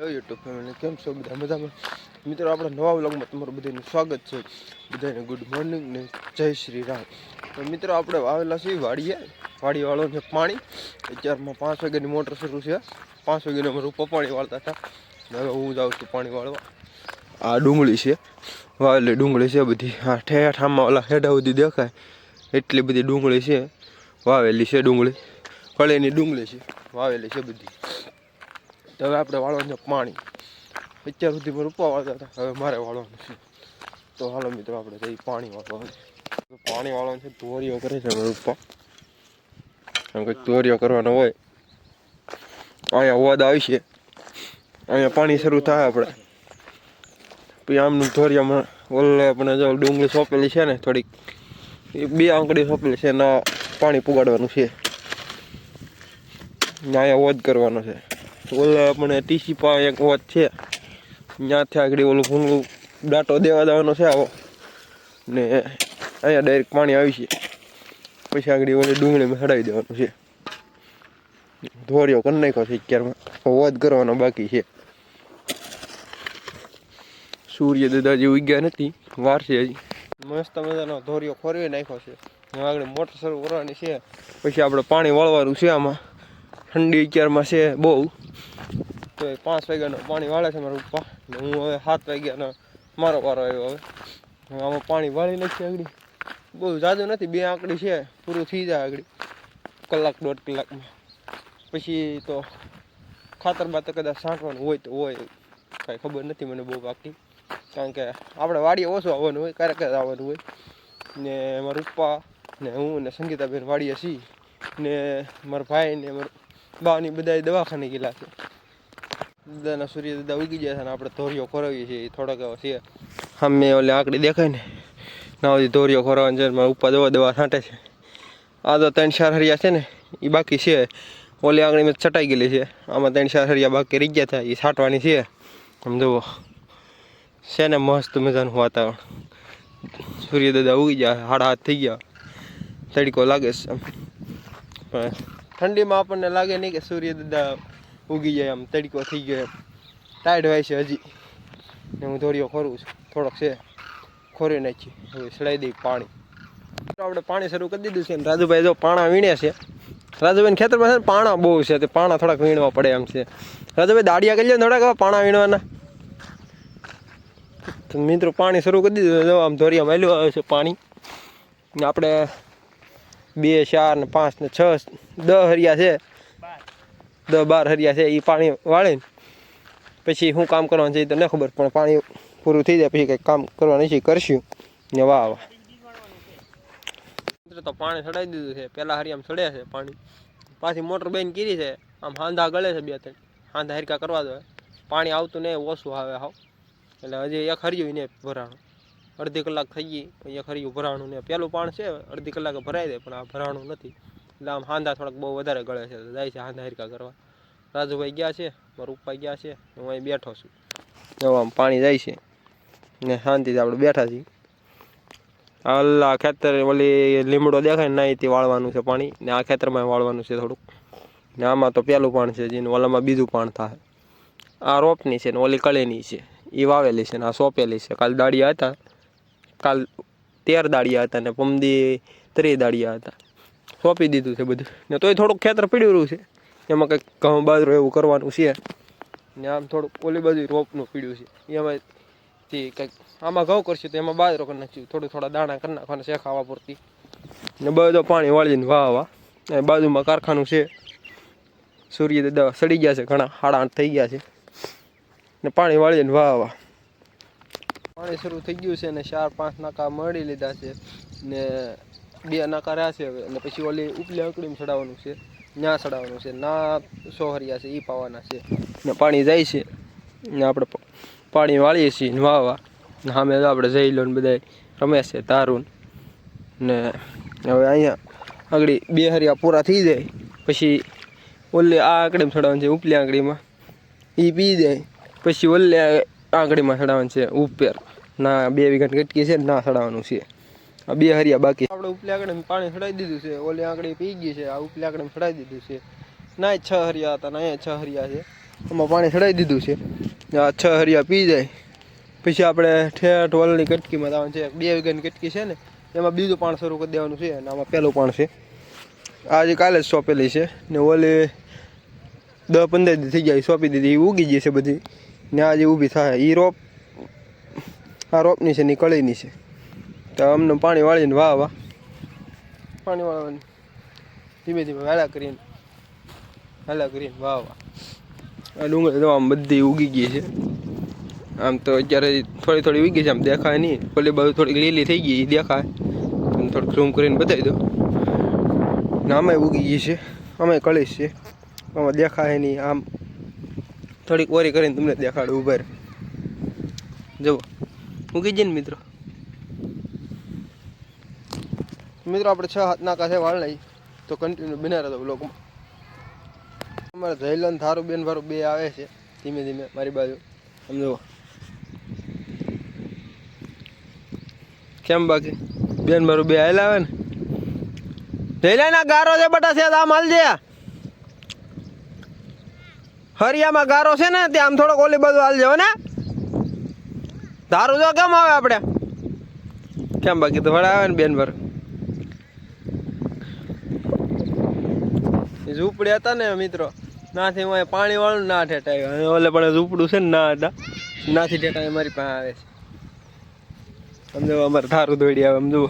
YouTube family કેમ છો બધા મજામાં મિત્રો આપણે નવા વ્લોગમાં તમારું બધાનું સ્વાગત છે બધાને ગુડ મોર્નિંગ ને જય શ્રી રામ તો મિત્રો આપણે આવેલા છીએ વાડી વાળો છે પાણી અત્યારમાં 5 વાગ્યાની મોટર શરૂ છે 5 વાગ્યાને અમારું પાણી વાળતા હતા હવે હું જાઉં છું પાણી વાળવા આ ડુંગળી છે વાવેલી ડુંગળી છે બધી આ ઠેઠામાં ઓલા હેઠા સુધી દેખાય એટલી બધી ડુંગળી છે વાવેલી છે ડુંગળી કળીની ડુંગળી છે વાવેલી છે બધી તો હવે આપણે વાળવાનું છે પાણી અત્યાર સુધી રૂપા વાળતા હતા હવે મારે વાળવાનું છે તો હાલો મિત્રો આપણે જઈ પાણી વાળવાનું છે ધોરીઓ કરે છે રૂપા કંઈક ધોરીઓ કરવાનો હોય અહીંયા વોદ આવી છે અહીંયા પાણી શરૂ થાય આપણે પછી આમનું ધોરિયામાં ઓલે આપણે જો ડુંગળી સોંપેલી છે ને થોડીક 2 આંકડી સોંપેલી છે એના પાણી પુગાડવાનું છે અહીંયા વોદ કરવાનો છે ઓલે આપણે ટીસી પા એક વોદ છે ત્યાંથી આગળ ઓલું ભૂંગળું ડાટો દેવા દેવાનો છે આવો ને અહીંયા ડાયરેક્ટ પાણી આવી છે પછી આગળ ઓલી ડુંગળીમાં ચડાવી દેવાનું છે ધોરિયો કરી નાખ્યો છે અત્યારમાં વોદ કરવાનો બાકી છે સૂર્ય દાદાજી ઉગ્યા નથી વાર છે હજી મસ્ત મજાનો ધોરિયો ખોરવી નાખ્યો છે આગળ મોટર શરૂ કરવાની છે પછી આપણે પાણી વાળવાનું છે આમાં ઠંડી અત્યારમાં છે બહુ તો 5 વાગ્યાનું પાણી વાળે છે મારા પપ્પા ને હું હવે 7 વાગ્યાનો મારો વારો આવ્યો હવે આમાં પાણી વાળી નાખીએ આગળ બહુ જાજુ નથી 2 આંકડી છે પૂરું થઈ જાય આગળ કલાક 1.5 કલાકમાં પછી તો ખાતર બાતર કદાચ છાંટવાનું હોય તો હોય કાંઈ ખબર નથી મને બહુ બાકી કારણ કે આપણે વાડીએ ઓછું આવવાનું હોય ક્યારેક આવવાનું હોય ને મારા પપ્પા ને હું ને સંગીતાબેન વાડીએ છીએ ને મારા ભાઈ ને મારા બાની બધા દવાખાને ગયેલા છે દાદાના સૂર્ય દાદા ઉગી જાય છે અને આપણે ધોરિયો ખોરાવીએ છીએ થોડાક છે સામે ઓલે આંકડી દેખાય ને ના બધી ધોરિયો ખોરાવાનું છે મારા ઉપર દવા છાંટે છે આ તો 3-4 હરિયા છે ને એ બાકી છે ઓલી આંગળીમાં છટાઈ ગયેલી છે આમાં 3-4 હરિયા બાકી રહી ગયા હતા એ છાંટવાની છે આમ જુઓ છે ને મસ્ત મજાનું વાતાવરણ સૂર્ય દાદા ઉગી ગયા 7:30 થઈ ગયા તડકો લાગે છે પણ ઠંડીમાં આપણને લાગે નહીં કે સૂર્ય દાદા ઉગી જાય આમ તડકો થઈ ગયો એમ ટાઈડ હોય છે હજી ને હું ધોરિયો ખોરું છું થોડોક છે ખોરી નાખીએ હવે સડાઈ દઈ પાણી આપણે પાણી શરૂ કરી દીધું છે ને રાજુભાઈ જો પાણા વીણે છે રાજુભાઈ ખેતરમાં છે ને પાણા બહુ છે તે પાણા થોડાક વીણવા પડે એમ છે રાજુભાઈ દાડિયા કરી લે થોડાક પાણા વીણવાના મિત્રો પાણી શરૂ કરી દીધું જો આમ ધોરિયા માલ્યું આવે છે પાણી આપણે 2 4 ને 5 ને 6 10 હરિયા છે 10-12 હરિયા છે એ પાણી વાળીને પછી શું કામ કરવાનું છે એ તો ન ખબર પણ પાણી પૂરું થઈ જાય પછી કંઈક કામ કરવાનું છે કરશું ને વાહ તો પાણી ચડાવી દીધું છે પહેલાં હરિયામાં ચડ્યા છે પાણી પાછી મોટર બેન કરી છે આમ હાંધા ગળે છે 2-3 હાંધા હરકા કરવા દો પાણી આવતું નહીં ઓછું આવે હાવ એટલે હજી એક હરિયું ને ભરાણું અડધી કલાક થઈ ગઈ પછી એક હરિયું ભરાણું ને પહેલું પાણી છે અડધી કલાકે ભરાઈ દે પણ આ ભરાણું નથી એટલે આમ હાંધા થોડાક બહુ વધારે ગળે છે જાય છે હાંધા હરકા કરવા રાજુભાઈ ગયા છે મારા પપ્પા ગયા છે હું અહીં બેઠો છું જો આમ પાણી જાય છે ને શાંતિથી આપણે બેઠા છીએ અલ્લા ખેતર ઓલી લીમડો દેખાય ને અહીંથી વાળવાનું છે પાણી ને આ ખેતરમાં વાળવાનું છે થોડુંક ને આમાં તો પહેલું પાણ છે જેનું ઓલામાં બીજું પાણ થાય આ રોપની છે ને ઓલી કળીની છે એ વાવેલી છે ને આ સોંપેલી છે કાલ દાળિયા હતા કાલ 13 દાળિયા હતા ને પમદી 3 દાળિયા હતા સોંપી દીધું છે બધું ને તોય થોડુંક ખેતર પીડ્યું છે એમાં કંઈક ઘઉં બાજરો એવું કરવાનું છે ને આમ થોડુંક ઓલી બાજુ રોપનું પીડ્યું છે એમાંથી કંઈક આમાં ઘઉં કરશું તો એમાં બાજરો કરી નાખ્યું થોડા દાણા કરી નાખવાના છે ખાવા પૂરતી ને બધો પાણી વાળીને વાવા એ બાજુમાં કારખાનું છે સૂર્ય દાદા સડી ગયા છે ઘણા 8:30 થઈ ગયા છે ને પાણી વાળીને વાવા પાણી શરૂ થઈ ગયું છે ને 4-5 નાકા મળી લીધા છે ને 2 નાકા રહ્યા છે હવે અને પછી ઓલી ઉપલી આંકડીમાં ચડાવવાનું છે ત્યાં ચડાવવાનું છે ના 100 હરિયા છે એ પાવાના છે ને પાણી જાય છે ને આપણે પાણી વાળીએ છીએ ને વાવા ને સામે આપણે જઈ લો ને બધા રમે છે તારું ને હવે અહીંયા આગળ 2 હરિયા પૂરા થઈ જાય પછી ઓલી આ આંકડીમાં ચડાવવાનું છે ઉપલી આંકડીમાં એ પી જાય પછી ઓલી આંકડીમાં ચડાવવાનું છે ઉપર ના 2 વીઘાની કટકી છે ના ચડાવવાનું છે આ 2 હરિયા બાકી આપણે ઉપલી આંકડીમાં પાણી ચડાવી દીધું છે ઓલી આંકડી પી ગઈ છે આ ઉપલી આંકડીમાં ચડાવી દીધું છે ના 6 હરિયા હતા ના 6 હરિયા છે આમાં પાણી ચડાવી દીધું છે. આ 6 હરિયા પી જાય પછી આપણે ઠેઠ વલની કટકીમાં જવાનું છે. 2 વીઘાની કટકી છે ને એમાં બીજું પાણ શરૂ કરી દેવાનું છે અને આમાં પહેલું પાણ છે. આજે કાલે જ સોંપેલી છે ને ઓલી 10-15 દી થઈ જાય સોંપી દીધી, એ ઉગી જશે બધી ને આજે ઊભી થાય. એ રોપ આ રોપની છે ને કળીની છે. તો અમને પાણી વાળીને વાહ પાણી વાળવાની ધીમે ધીમે વાળા કરીને વાહ આ ડુંગળી તો આમ બધી ઉગી ગઈ છે. આમ તો અત્યારે થોડી ઉગી છે, આમ દેખાય નહીં. ઓલી બાજુ થોડીક લીલી થઈ ગઈ એ દેખાય. તમે થોડુંક ઝૂમ કરીને બતાવી દો ને આમાં ઉગી ગઈ છે, આમાં કળીશ છે, આમાં દેખાય નહીં. આમ થોડીક ઓરી કરીને તમને દેખાડું. ઉભા જુઓ ઉગી જાય ને મિત્રો. આપણે 6-7 નાકા છે વાળ નહીં તો કન્ટિન્યુ બના રહેતો બ્લોગમાં. અમારે જયલન થારું બેન વારું બે આવે છે ધીમે ધીમે મારી બાજુ. સમજો કેમ બાકી બેન મારું બે આવેલા આવે ને. જયલાના ગારો છે બટા છે આમ હાલજે. હરિયામાં ગારો છે ને ત્યાં આમ થોડોક ઓલી બાજુ હાલજે હો ને. ધારું જો કેમ આવે આપણે કેમ બાકી તો વડા આવે ને બેન ભર. ઝૂંપડી હતા ને મિત્રો નાથી હું પાણી વાળું ના ઠેઠાય. ઓલે પણ ઝૂંપડું છે ને ના હતા નાથી ઠેઠાય મારી પાસે આવે છે. સમજો અમારે થારું દોડી આવે. સમજો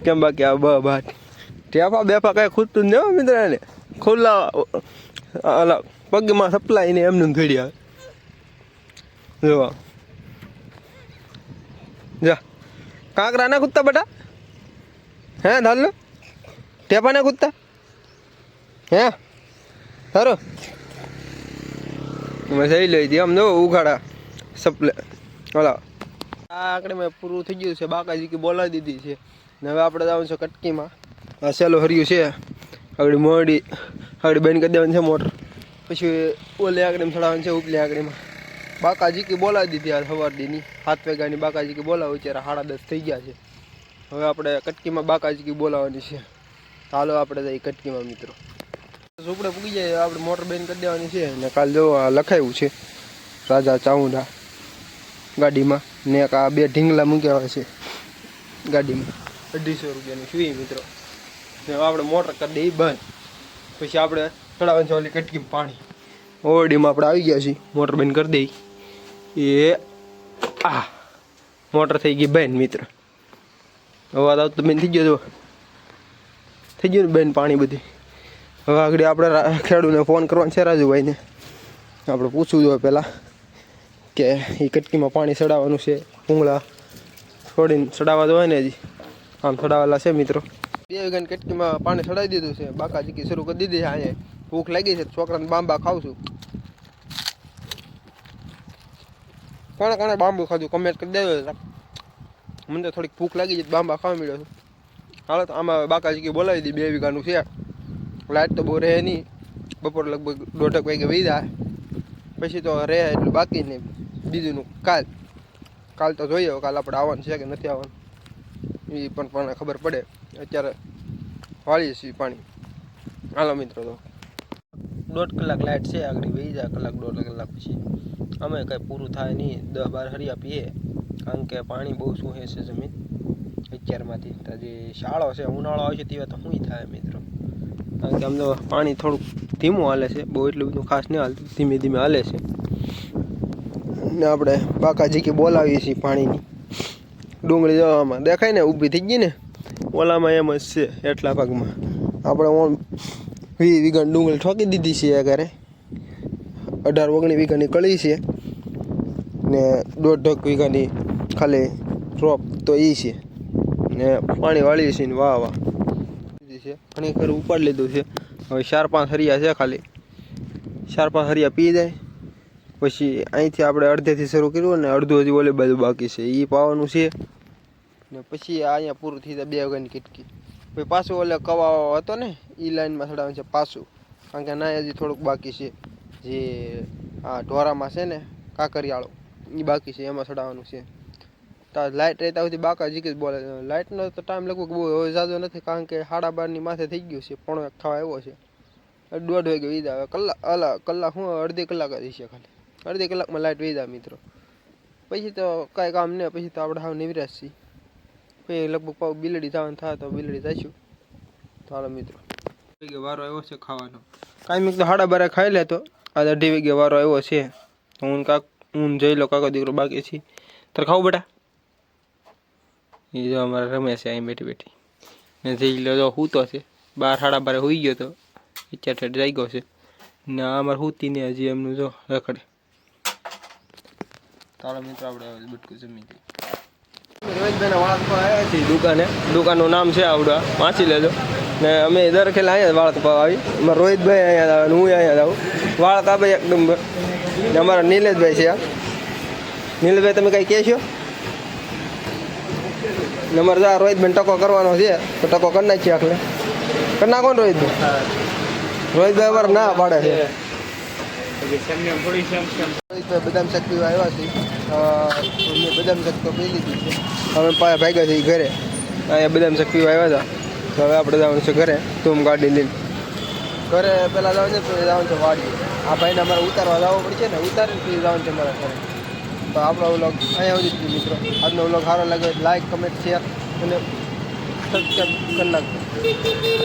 કેમ બાકી આવે બાટ ટેફા બેફા કઈ ખૂદતું જ નહીં મિત્ર ને. ખુલ્લા અલા પગમાં સપ્લાય ને એમને દોડી આવે. જોવા જા કાંકરા ના કૂદતા બેટા હે ધાલ ટેપા ના કૂદતા હે સારું મેં સહી લઈ હતી. આમ જો ઉઘાડા સપ્લે ઓલા આ આંકડે મેં પૂરું થઈ ગયું છે. બાકાજી કે બોલાવી દીધી છે ને હવે આપણે જવાનું છે કટકીમાં. આ સેલું હર્યું છે આગળ મોડી આગળ બેન કરી દેવાની છે મોટર. પછી ઓલે આંકડીમાં ચડાવવાની છે ઉપલી આંકડીમાં. બાકાજી કે બોલાવી દીધી આ સવારડીની 7 વાગ્યાની બાકાજી કે બોલાવો અત્યારે 10:30 થઈ ગયા છે. હવે આપણે કટકીમાં બાકાજી કે બોલાવવાની છે. ચાલો આપણે જઈએ કટકીમાં મિત્રો. ઝૂંપડે પૂગી જાય આપણે મોટર બેન કરી દેવાની છે ને કાલ જો લખાયું છે રાજા ચાઉંડા ગાડીમાં ને એક આ 2 ઢીંગલા મૂક્યા છે ગાડીમાં 250 રૂપિયાની શું મિત્રો. ને આપણે મોટર કરી દઈએ બંધ. પછી આપણે ચડાવવાની છે ઓલી કટકીમાં પાણી. ઓરડીમાં આપણે આવી ગયા છીએ મોટર બંધ કરી દઈ. એ આ મોટર થઈ ગઈ બેન મિત્ર. અવાજ આવતો બેન થઈ ગયો થઈ ગયું ને બેન પાણી બધી. હવે આગળ આપણે ખેડૂને ફોન કરવાનો છે રાજુભાઈને. આપણે પૂછવું જોઈએ પહેલાં કે એ કટકીમાં પાણી ચડાવવાનું છે. ભૂંગળા છોડીને ચડાવવા જોઈએ ને હજી આમ ચડાવેલા છે મિત્રો. 2 વીઘાની કટકીમાં પાણી ચડાવી દીધું છે. બાકાજી શરૂ કરી દીધી છે. અહીંયા ભૂખ લાગી છે છોકરાને બાંબા ખાઉં છું. કોણે બાંબુ ખાધું કમેન્ટ કરી દેજો. મને તો થોડીક ભૂખ લાગી છે બાંબા ખાવા મળ્યો છું. હાલો તો આમાં બાકાજી બોલાવી દી. 2 વીઘાનું છે. લાઇટ તો બહુ રહે નહીં. બપોર લગભગ 1:30 વાગે વહી જાય પછી તો રહે એટલું બાકી નહીં. બીજુંનું કાલ તો જોઈએ કાલ આપણે આવવાનું છે કે નથી આવવાનું એ પણ ખબર પડે. અત્યારે વાળીએ છીએ પાણી. હાલો મિત્રો તો 1.5 કલાક લાઇટ છે આગળ વહી જાય કલાક 1.5 કલાક પછી અમે કંઈ પૂરું થાય નહીં. 10-12 હરિયા પીએ કારણ કે પાણી બહુ સૂહે છે જમીન અત્યારમાંથી. હજી શાળો છે ઉનાળો આવશે તેવા તો શું થાય મિત્રો. કારણ કે આમ તો પાણી થોડુંક ધીમું હાલે છે. બહુ એટલું બધું ખાસ નહીં હાલતું ધીમે ધીમે હાલે છે. ને આપણે બાકાજી કે બોલાવીએ છીએ પાણીની. ડુંગળી જવામાં દેખાય ને ઊભી થઈ ગઈ ને ઓલામાં એમ જ છે એટલા ભાગમાં. આપણે 20 વીઘાની ડુંગળી ઠોકી દીધી છે ઘરે. 18-19 વીઘાની કળી છે ને 1.5 વીઘાની ખાલી રોપ તો એ છે ને પાણી વાળીએ છીએ ને વાહ છે. ઘણી ખરું ઉપાડી લીધું છે. હવે 4-5 હરિયા છે ખાલી. 4-5 હરિયા પી જાય પછી અહીંથી આપણે અડધેથી શરૂ કર્યું ને અડધું હજી ઓલી બાજુ બાકી છે એ પાવાનું છે ને પછી અહીંયા પૂરું થઈ જાય 2 વીઘાની કટકી. પછી પાછું ઓલે કવા હતો ને એ લાઈનમાં ચડાવવાનું છે પાછું. કારણ કે ના હજી થોડુંક બાકી છે જે આ ઢોરામાં છે ને કાંકરિયાળો એ બાકી છે એમાં ચડાવવાનું છે. લાઇટ રહેતા સુધી બાકાજી કે જ બોલે. લાઇટનો તો ટાઈમ લગભગ બહુ હવે ઝાઝો નથી કારણ કે 12:30 માથે થઈ ગયું છે. 1:45 થવા આવ્યો છે દોઢ વાગે વીજ આવે. કલાક હું અડધી કલાક જ છે ખાલી. અડધી કલાકમાં લાઇટ વીજ આવે મિત્રો. પછી તો કાંઈ કામ નહીં. પછી તો આપણે હાવ નિવરાશ છીએ. પછી લગભગ બિલડી જવાનું થાય તો બિલડી જઈશું. તો હાલો મિત્રો, વારો આવ્યો છે ખાવાનો. કાંઈ મિત્ર 12:30 ખાઈ લેતો. આજ 2:30 વાગે વારો આવ્યો છે. હું જઈ લો, કાકો દીકરો બાકી છે. તારે ખાવું બેટા? એ જો અમારે રમે છે અહીં બેઠી. ને જઈ લો જો સૂતો છે. 12 12:30 હોઈ ગયો તો અત્યારે જાગ્યો છે. ને અમારે સૂતી ને હજી એમનું જો રખડે. તારો મિત્રો આપણે બટકું જમી દઈએ. રોહિતભાઈના વાળ કપાવા આવ્યા છીએ દુકાનનું નામ છે આવડા, વાંચી લેજો. ને અમે દર ખેલા અહીંયા વાળ કપાવા આવી. અમારા રોહિતભાઈ અહીંયા આવે, હું અહીંયા આવું. વાળ કાપે એક નંબર. ને અમારા નિલેશભાઈ છે આ. નિલેશભાઈ તમે કંઈ કહેશો? ને અમારે જા રોહિતભાઈ ટકો કરવાનો છે તો ટકો કરી નાખીએ આખલે. કરી નાખો ને રોહિતભાઈ? રોહિતભાઈ અમારે ના પાડે છે. રોહિતભાઈ બદામ શેક પીવા આવ્યા છે. મેં બદામ શેક તો પી લીધી છે. અમે પાયા ભાગ્યા છીએ ઘરે. અહીંયા બદામ શેક પીવા આવ્યા હતા. તો હવે આપણે જવાનું છે ઘરે. તું ગાડી લઈને ઘરે પહેલાં જવાનું છે, પછી જવાનું છે વાડી. આ ભાઈને અમારે ઉતારવા જવું પડશે ને, ઉતારીને પછી જવાનું છે મારા ઘરે. તો આપણો વ્લોગ અહીંયા સુધી મિત્રો. આજનો વ્લોગ સારો લાગે લાઈક, કમેન્ટ, શેર અને સબસ્ક્રાઈબ કરી નાખજો.